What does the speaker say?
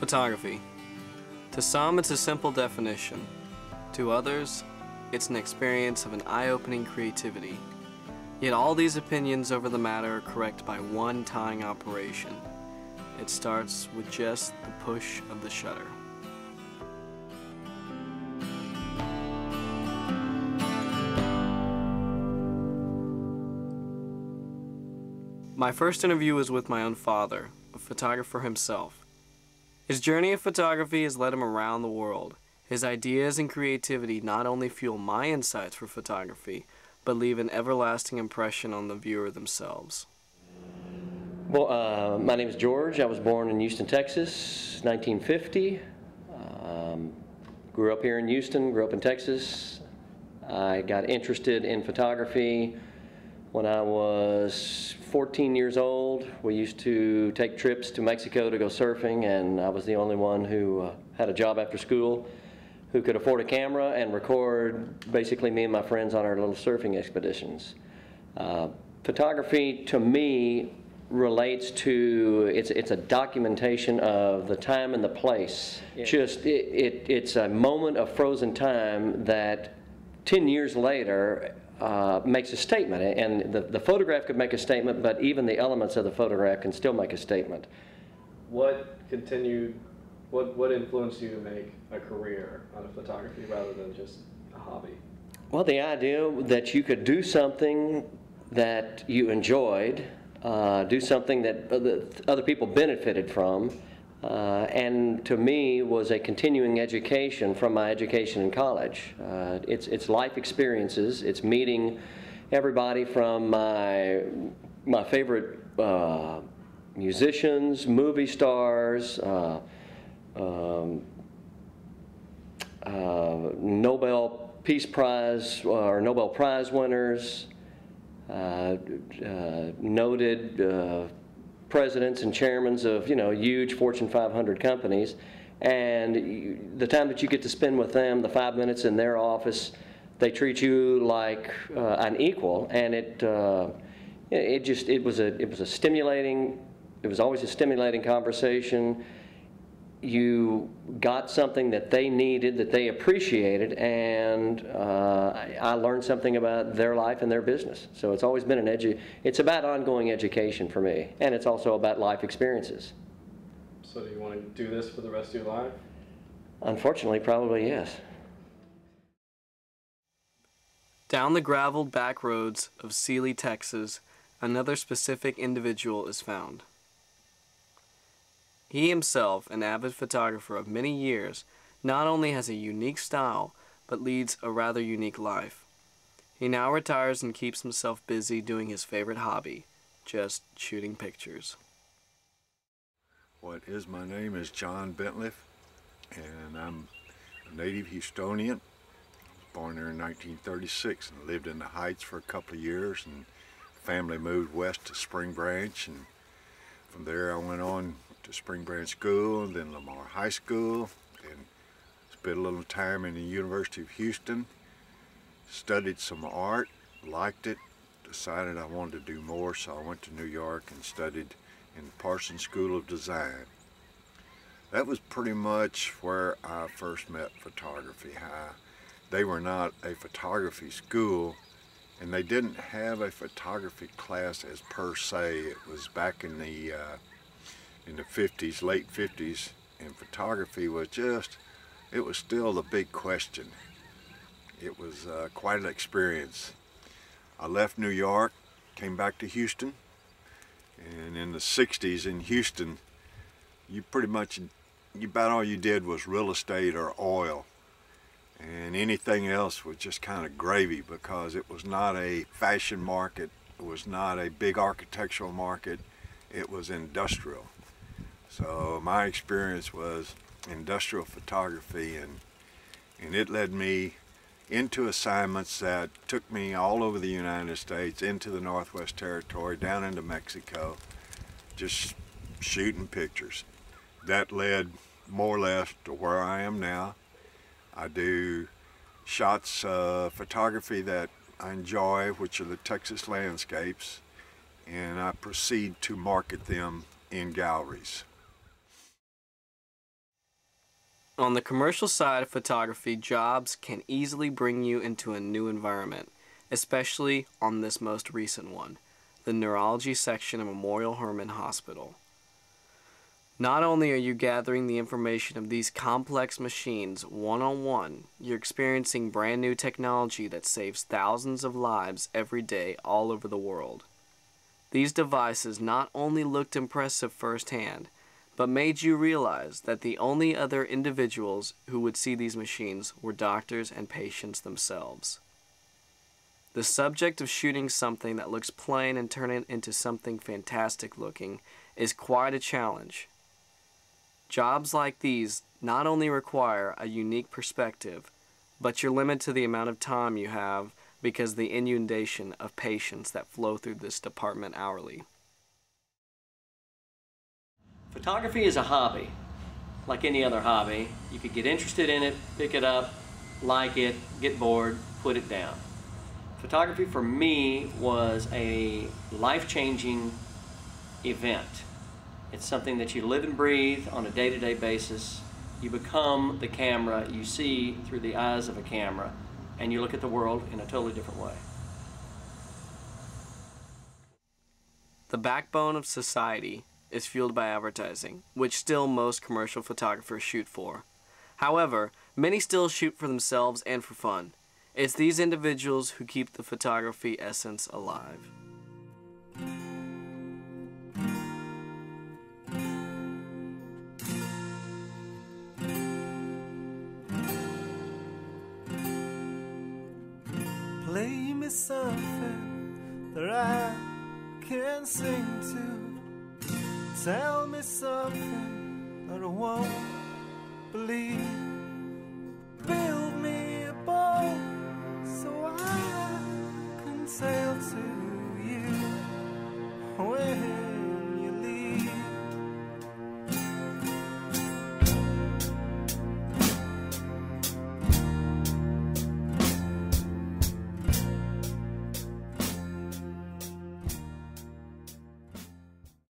Photography. To some, it's a simple definition. To others, it's an experience of an eye-opening creativity. Yet all these opinions over the matter are correct by one tying operation. It starts with just the push of the shutter. My first interview was with my own father, a photographer himself. His journey of photography has led him around the world. His ideas and creativity not only fuel my insights for photography, but leave an everlasting impression on the viewer themselves. Well, my name is George. I was born in Houston, Texas, 1950. Grew up here in Houston, grew up in Texas. I got interested in photography when I was 14 years old. We used to take trips to Mexico to go surfing, and I was the only one who had a job after school who could afford a camera and record basically me and my friends on our little surfing expeditions. Photography to me relates to, it's a documentation of the time and the place. It's a moment of frozen time that 10 years later makes a statement, and the photograph could make a statement, but even the elements of the photograph can still make a statement. What influenced you to make a career out of photography rather than just a hobby? Well, the idea that you could do something that you enjoyed, do something that other people benefited from, and to me was a continuing education from my education in college. It's life experiences. It's meeting everybody from my favorite musicians, movie stars, Nobel Peace Prize or Nobel Prize winners, noted presidents and chairmen of huge Fortune 500 companies, and the time that you get to spend with them, the 5 minutes in their office, they treat you like an equal, and it was always a stimulating conversation. You got something that they needed, that they appreciated, and I learned something about their life and their business. So it's always been it's about ongoing education for me, and it's also about life experiences. So do you want to do this for the rest of your life? Unfortunately, probably yes. Down the graveled back roads of Sealy, Texas, another specific individual is found. He himself, an avid photographer of many years, not only has a unique style, but leads a rather unique life. He now retires and keeps himself busy doing his favorite hobby, just shooting pictures. My name is John Bentliff, and I'm a native Houstonian. Born there in 1936 and lived in the Heights for a couple of years, and family moved west to Spring Branch, and from there I went on to Spring Branch School, then Lamar High School, then spent a little time in the University of Houston, studied some art, liked it, decided I wanted to do more, so I went to New York and studied in the Parsons School of Design. That was pretty much where I first met photography. They were not a photography school, and they didn't have a photography class as per se. It was back in the 50s, late 50s, and photography was it was still the big question. It was quite an experience. I left New York, came back to Houston, and in the 60s in Houston, about all you did was real estate or oil, and anything else was just kind of gravy, because it was not a fashion market, it was not a big architectural market, it was industrial. So my experience was industrial photography, and it led me into assignments that took me all over the United States, into the Northwest Territory, down into Mexico, just shooting pictures. That led more or less to where I am now. I do shots of photography that I enjoy, which are the Texas landscapes, and I proceed to market them in galleries. On the commercial side of photography, jobs can easily bring you into a new environment, especially on this most recent one, the neurology section of Memorial Hermann Hospital. Not only are you gathering the information of these complex machines one-on-one, you're experiencing brand new technology that saves thousands of lives every day all over the world. These devices not only looked impressive firsthand, but made you realize that the only other individuals who would see these machines were doctors and patients themselves. The subject of shooting something that looks plain and turning it into something fantastic looking is quite a challenge. Jobs like these not only require a unique perspective, but you're limited to the amount of time you have because of the inundation of patients that flow through this department hourly. Photography is a hobby, like any other hobby. You could get interested in it, pick it up, like it, get bored, put it down. Photography for me was a life-changing event. It's something that you live and breathe on a day-to-day basis. You become the camera, you see through the eyes of a camera, and you look at the world in a totally different way. The backbone of society is fueled by advertising, which still most commercial photographers shoot for. However, many still shoot for themselves and for fun. It's these individuals who keep the photography essence alive. Play me something that I can sing to. Tell me something that I won't believe.